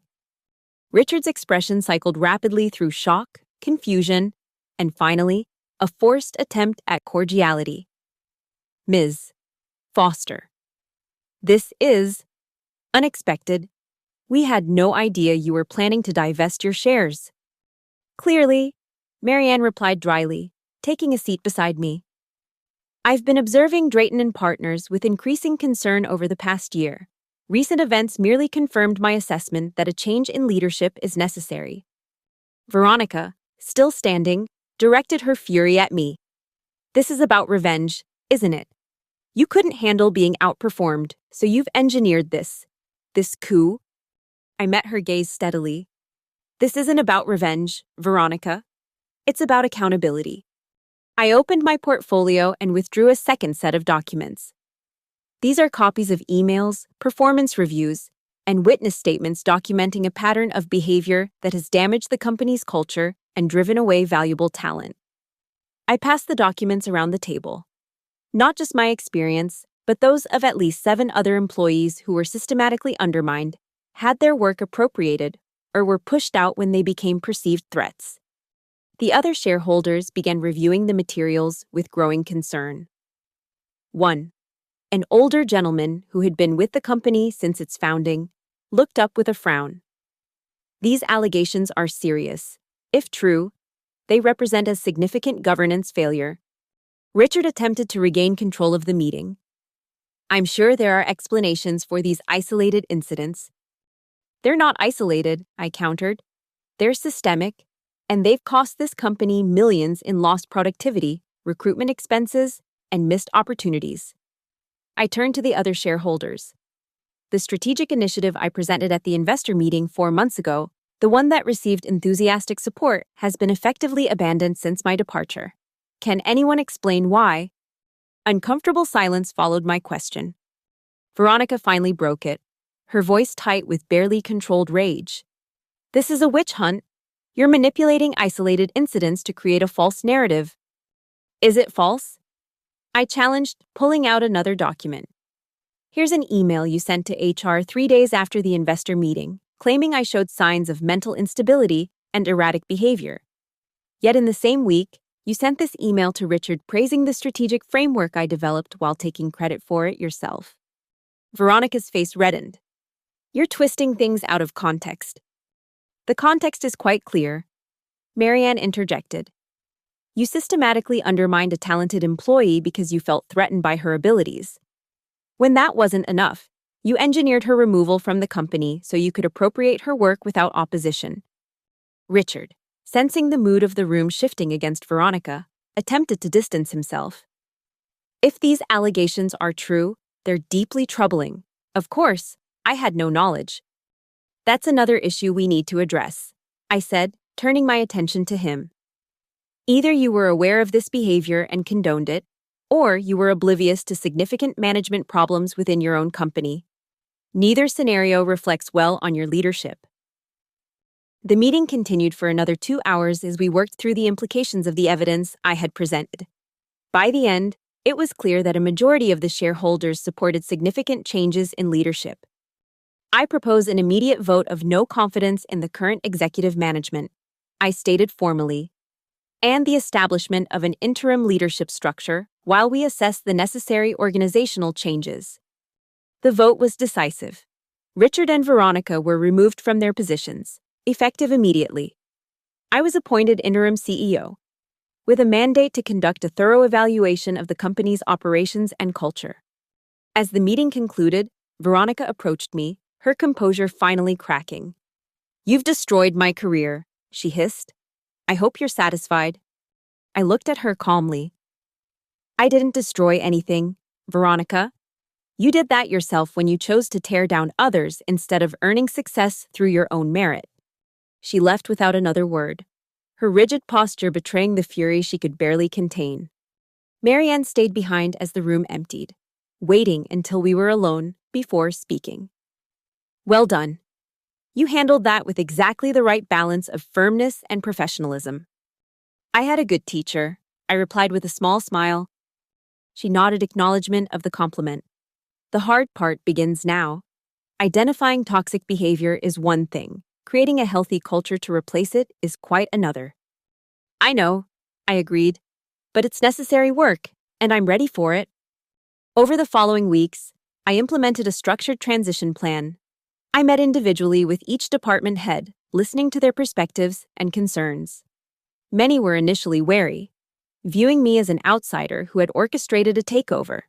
Richard's expression cycled rapidly through shock, confusion, and finally, a forced attempt at cordiality. Ms. Foster. This is unexpected. We had no idea you were planning to divest your shares. Clearly, Marianne replied dryly, taking a seat beside me. I've been observing Drayton & Partners with increasing concern over the past year. Recent events merely confirmed my assessment that a change in leadership is necessary. Veronica, still standing, directed her fury at me. This is about revenge, isn't it? You couldn't handle being outperformed, so you've engineered this coup. I met her gaze steadily. This isn't about revenge, Veronica. It's about accountability. I opened my portfolio and withdrew a second set of documents. These are copies of emails, performance reviews, and witness statements documenting a pattern of behavior that has damaged the company's culture and driven away valuable talent. I passed the documents around the table. Not just my experience, but those of at least 7 other employees who were systematically undermined, had their work appropriated, or were pushed out when they became perceived threats. The other shareholders began reviewing the materials with growing concern. 1. An older gentleman who had been with the company since its founding looked up with a frown. These allegations are serious. If true, they represent a significant governance failure. Richard attempted to regain control of the meeting. I'm sure there are explanations for these isolated incidents. They're not isolated, I countered. They're systemic, and they've cost this company millions in lost productivity, recruitment expenses, and missed opportunities. I turned to the other shareholders. The strategic initiative I presented at the investor meeting 4 months ago, the one that received enthusiastic support, has been effectively abandoned since my departure. Can anyone explain why? Uncomfortable silence followed my question. Veronica finally broke it, her voice tight with barely controlled rage. This is a witch hunt. You're manipulating isolated incidents to create a false narrative. Is it false? I challenged, pulling out another document. Here's an email you sent to HR 3 days after the investor meeting, claiming I showed signs of mental instability and erratic behavior. Yet in the same week, you sent this email to Richard praising the strategic framework I developed while taking credit for it yourself. Veronica's face reddened. You're twisting things out of context. The context is quite clear. Marianne interjected. You systematically undermined a talented employee because you felt threatened by her abilities. When that wasn't enough, you engineered her removal from the company so you could appropriate her work without opposition. Richard, sensing the mood of the room shifting against Veronica, attempted to distance himself. If these allegations are true, they're deeply troubling. Of course, I had no knowledge. That's another issue we need to address, I said, turning my attention to him. Either you were aware of this behavior and condoned it, or you were oblivious to significant management problems within your own company. Neither scenario reflects well on your leadership. The meeting continued for another 2 hours as we worked through the implications of the evidence I had presented. By the end, it was clear that a majority of the shareholders supported significant changes in leadership. I propose an immediate vote of no confidence in the current executive management, I stated formally, and the establishment of an interim leadership structure while we assess the necessary organizational changes. The vote was decisive. Richard and Veronica were removed from their positions, effective immediately. I was appointed interim CEO, with a mandate to conduct a thorough evaluation of the company's operations and culture. As the meeting concluded, Veronica approached me, her composure finally cracking. You've destroyed my career, she hissed. I hope you're satisfied. I looked at her calmly. I didn't destroy anything, Veronica. You did that yourself when you chose to tear down others instead of earning success through your own merit. She left without another word, her rigid posture betraying the fury she could barely contain. Marianne stayed behind as the room emptied, waiting until we were alone before speaking. Well done. You handled that with exactly the right balance of firmness and professionalism. I had a good teacher, I replied with a small smile. She nodded acknowledgement of the compliment. The hard part begins now. Identifying toxic behavior is one thing. Creating a healthy culture to replace it is quite another. I know, I agreed, but it's necessary work, and I'm ready for it. Over the following weeks, I implemented a structured transition plan. I met individually with each department head, listening to their perspectives and concerns. Many were initially wary, viewing me as an outsider who had orchestrated a takeover.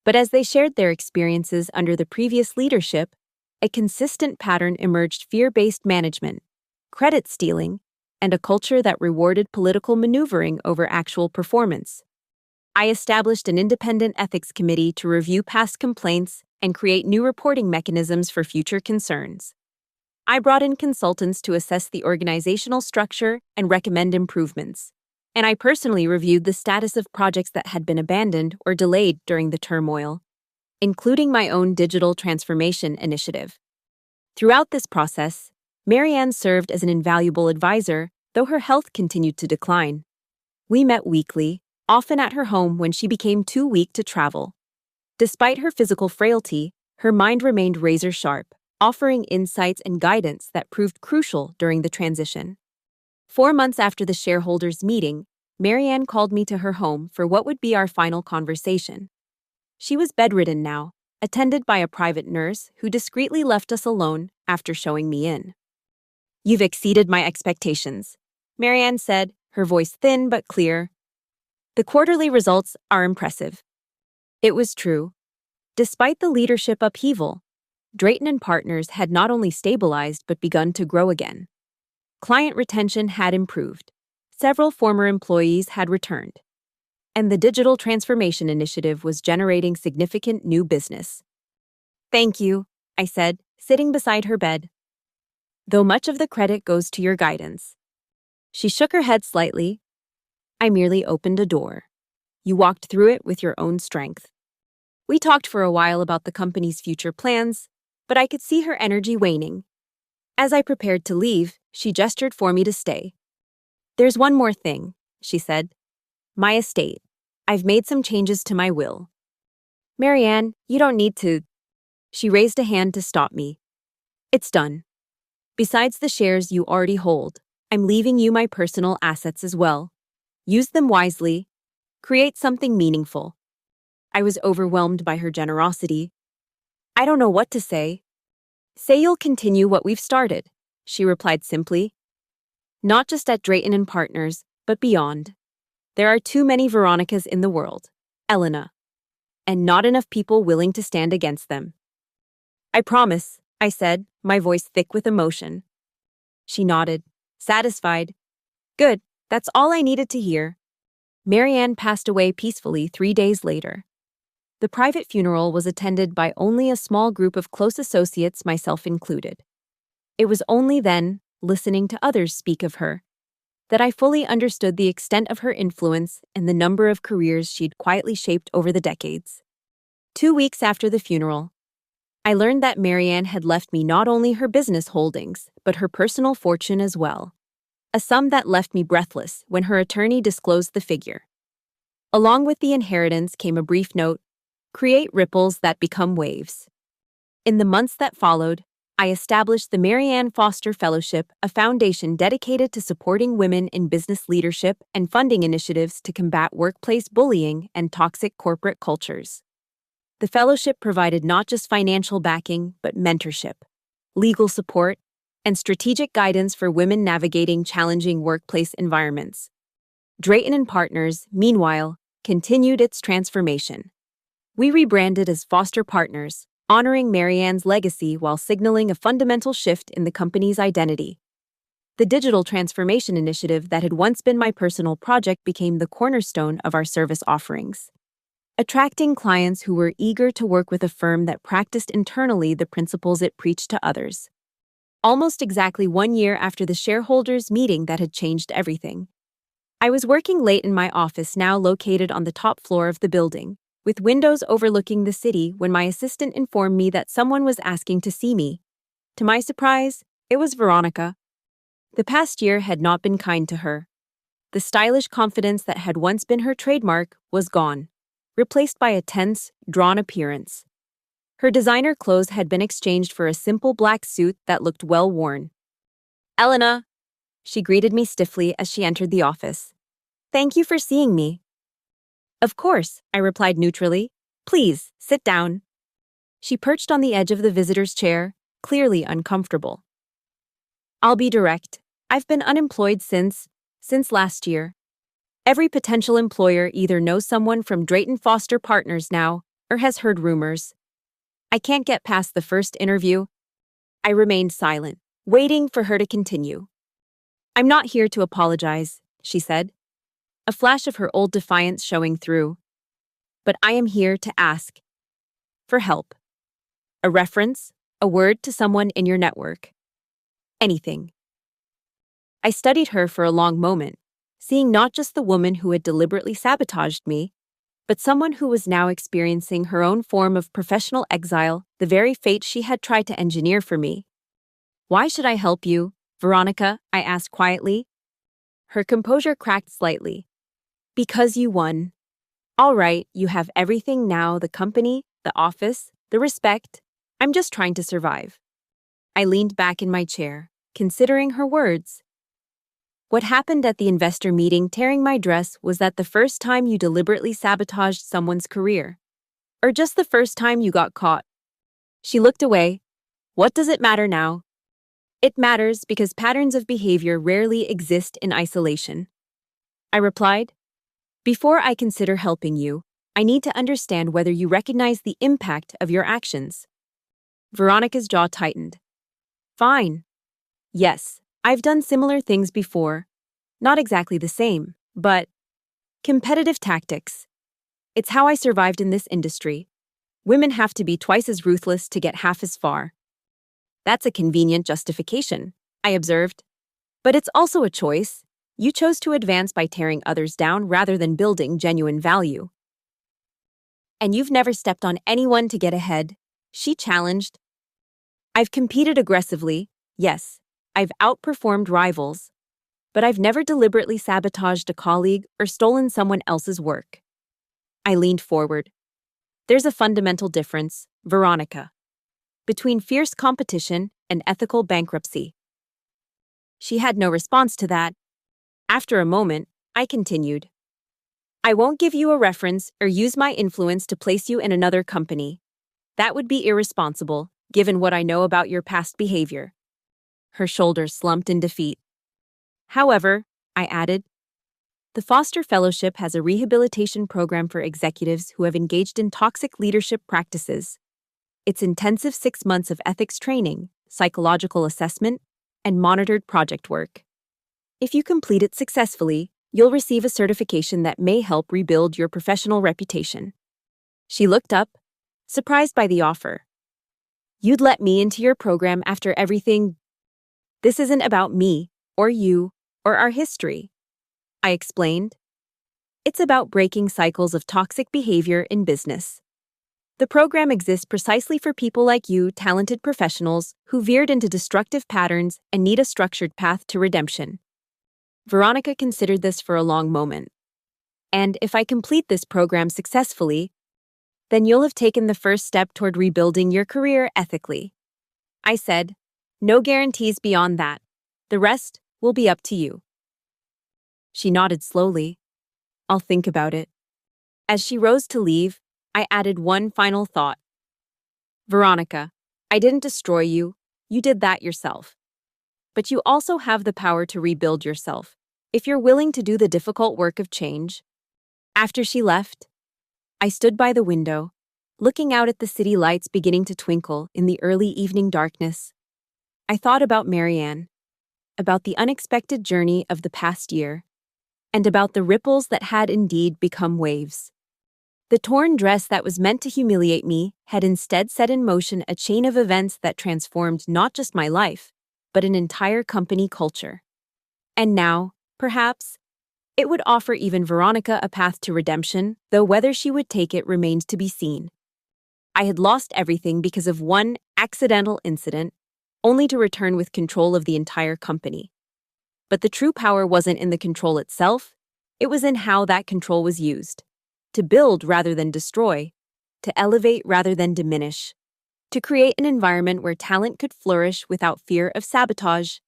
But as they shared their experiences under the previous leadership, a consistent pattern emerged: fear-based management, credit stealing, and a culture that rewarded political maneuvering over actual performance. I established an independent ethics committee to review past complaints and create new reporting mechanisms for future concerns. I brought in consultants to assess the organizational structure and recommend improvements. and I personally reviewed the status of projects that had been abandoned or delayed during the turmoil, including my own digital transformation initiative. Throughout this process, Marianne served as an invaluable advisor, though her health continued to decline. We met weekly, often at her home when she became too weak to travel. Despite her physical frailty, her mind remained razor-sharp, offering insights and guidance that proved crucial during the transition. 4 months after the shareholders' meeting, Marianne called me to her home for what would be our final conversation. She was bedridden now, attended by a private nurse who discreetly left us alone after showing me in. "You've exceeded my expectations," Marianne said, her voice thin but clear. "The quarterly results are impressive." It was true. Despite the leadership upheaval, Drayton and Partners had not only stabilized but begun to grow again. Client retention had improved. Several former employees had returned. And the digital transformation initiative was generating significant new business. "Thank you," I said, sitting beside her bed. "Though much of the credit goes to your guidance." She shook her head slightly. "I merely opened a door. You walked through it with your own strength." We talked for a while about the company's future plans, but I could see her energy waning. As I prepared to leave, she gestured for me to stay. "There's one more thing," she said. "My estate. I've made some changes to my will." "Marianne, you don't need to." She raised a hand to stop me. "It's done. Besides the shares you already hold, I'm leaving you my personal assets as well. Use them wisely. Create something meaningful." I was overwhelmed by her generosity. "I don't know what to say." "Say you'll continue what we've started," she replied simply. "Not just at Drayton and Partners, but beyond. There are too many Veronicas in the world, Elena, and not enough people willing to stand against them." "I promise," I said, my voice thick with emotion. She nodded, satisfied. "Good, that's all I needed to hear." Marianne passed away peacefully 3 days later. The private funeral was attended by only a small group of close associates, myself included. It was only then, listening to others speak of her, that I fully understood the extent of her influence and the number of careers she'd quietly shaped over the decades. 2 weeks after the funeral, I learned that Marianne had left me not only her business holdings, but her personal fortune as well. A sum that left me breathless when her attorney disclosed the figure. Along with the inheritance came a brief note: "Create ripples that become waves." In the months that followed, I established the Marianne Foster Fellowship, a foundation dedicated to supporting women in business leadership and funding initiatives to combat workplace bullying and toxic corporate cultures. The fellowship provided not just financial backing, but mentorship, legal support, and strategic guidance for women navigating challenging workplace environments. Drayton and Partners, meanwhile, continued its transformation. We rebranded as Foster Partners, honoring Marianne's legacy while signaling a fundamental shift in the company's identity. The digital transformation initiative that had once been my personal project became the cornerstone of our service offerings, attracting clients who were eager to work with a firm that practiced internally the principles it preached to others. Almost exactly 1 year after the shareholders' meeting that had changed everything, I was working late in my office, now located on the top floor of the building, with windows overlooking the city, when my assistant informed me that someone was asking to see me. To my surprise, it was Veronica. The past year had not been kind to her. The stylish confidence that had once been her trademark was gone, replaced by a tense, drawn appearance. Her designer clothes had been exchanged for a simple black suit that looked well worn. "Elena," she greeted me stiffly as she entered the office. "Thank you for seeing me." "Of course," I replied neutrally. "Please, sit down." She perched on the edge of the visitor's chair, clearly uncomfortable. "I'll be direct. I've been unemployed since last year. Every potential employer either knows someone from Drayton Foster Partners now, or has heard rumors. I can't get past the first interview." I remained silent, waiting for her to continue. "I'm not here to apologize," she said, a flash of her old defiance showing through. "But I am here to ask for help. A reference, a word to someone in your network. Anything." I studied her for a long moment, seeing not just the woman who had deliberately sabotaged me, but someone who was now experiencing her own form of professional exile, the very fate she had tried to engineer for me. "Why should I help you, Veronica?" I asked quietly. Her composure cracked slightly. "Because you won. All right, you have everything now, the company, the office, the respect. I'm just trying to survive." I leaned back in my chair, considering her words. "What happened at the investor meeting tearing my dress was that the first time you deliberately sabotaged someone's career? Or just the first time you got caught?" She looked away. "What does it matter now?" "It matters because patterns of behavior rarely exist in isolation," I replied. "Before I consider helping you, I need to understand whether you recognize the impact of your actions." Veronica's jaw tightened. "Fine. Yes, I've done similar things before. Not exactly the same, but competitive tactics. It's how I survived in this industry. Women have to be twice as ruthless to get half as far." "That's a convenient justification," I observed. "But it's also a choice. You chose to advance by tearing others down rather than building genuine value." "And you've never stepped on anyone to get ahead," she challenged. "I've competed aggressively, yes. I've outperformed rivals. But I've never deliberately sabotaged a colleague or stolen someone else's work." I leaned forward. "There's a fundamental difference, Veronica, between fierce competition and ethical bankruptcy." She had no response to that. After a moment, I continued. "I won't give you a reference or use my influence to place you in another company. That would be irresponsible, given what I know about your past behavior." Her shoulders slumped in defeat. "However," I added, "the Foster Fellowship has a rehabilitation program for executives who have engaged in toxic leadership practices. It's intensive 6 months of ethics training, psychological assessment, and monitored project work. If you complete it successfully, you'll receive a certification that may help rebuild your professional reputation." She looked up, surprised by the offer. "You'd let me into your program after everything?" "This isn't about me, or you, or our history," I explained. "It's about breaking cycles of toxic behavior in business. The program exists precisely for people like you, talented professionals who veered into destructive patterns and need a structured path to redemption." Veronica considered this for a long moment. "And if I complete this program successfully, then you'll have taken the first step toward rebuilding your career ethically." I said, "No guarantees beyond that. The rest will be up to you." She nodded slowly. "I'll think about it." As she rose to leave, I added one final thought. "Veronica, I didn't destroy you. You did that yourself. But you also have the power to rebuild yourself, if you're willing to do the difficult work of change." After she left, I stood by the window, looking out at the city lights beginning to twinkle in the early evening darkness. I thought about Marianne, about the unexpected journey of the past year, and about the ripples that had indeed become waves. The torn dress that was meant to humiliate me had instead set in motion a chain of events that transformed not just my life, but an entire company culture. And now, perhaps, it would offer even Veronica a path to redemption, though whether she would take it remained to be seen. I had lost everything because of one accidental incident, only to return with control of the entire company. But the true power wasn't in the control itself, it was in how that control was used. To build rather than destroy, to elevate rather than diminish, to create an environment where talent could flourish without fear of sabotage.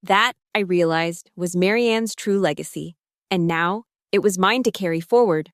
That, I realized, was Marianne's true legacy, and now it was mine to carry forward.